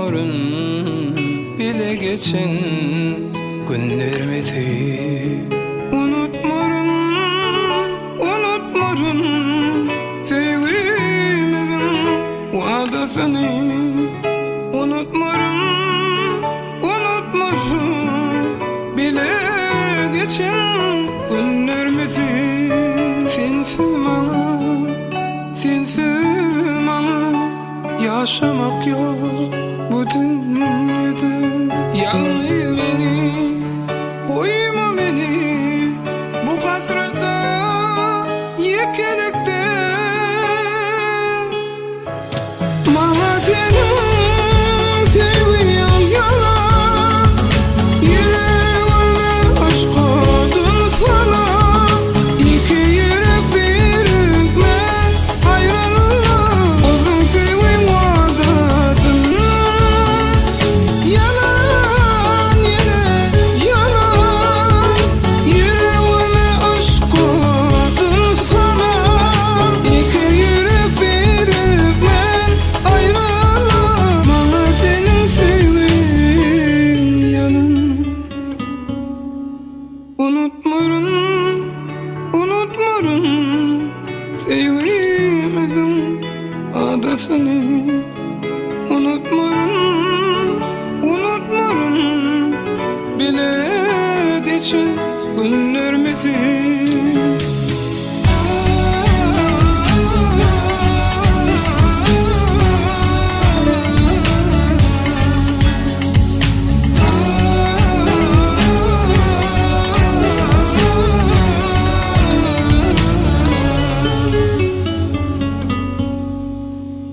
unutmarım bile geçen günlerimizi. Unutmarım, unutmarım sevmedim vadasını. Unutmarım, unutmarım bile geçen günlerimizi. Sensiz bana yaşamak yok bu dünyada. Yalnız beni, koyma beni bu hasrete yıkılıkta. Bana seni seviyorum yalan, yüreğime aşk oldun sana. İki yürek bir hükmen ayrılır, uzun sevim vardasın. Yalan yine yalan, yüreğime aşk oldun sana. İki yürek bir hükmen ayrılır, bana senin sevdiğin yalan. Unutmarım, unutmarım sevmedim adasını. Unutmarım, unutmarım bile geçen günlerimizi.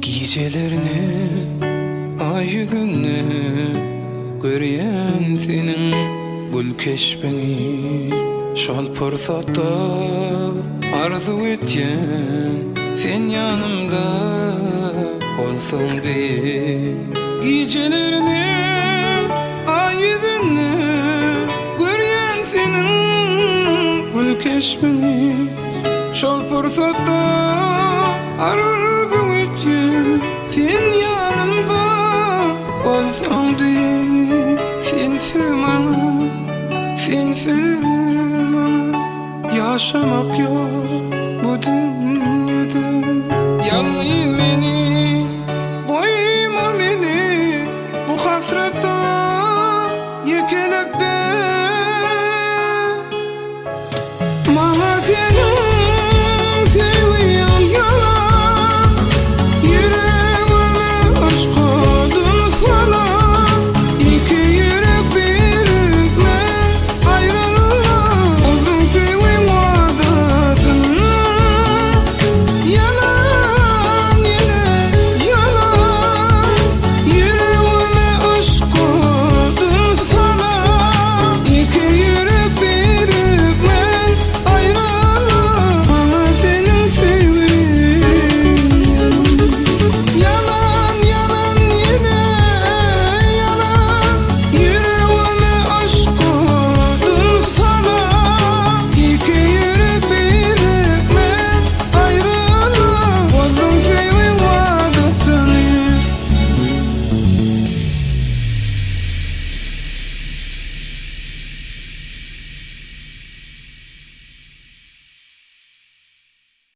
Gecelerini ay yüzünü görýän senin gül keşbini. Şol fırsatta arzu etjen sen yanımda olsun diye. Gecelerini ay yüzünü görýän senin gül keşbini. Şol fırsatta arzu etjen sen yanımda olsun diye. Sensiz bana yaşamak yok bu dünyada. Yalnız beni, koyma beni bu hasret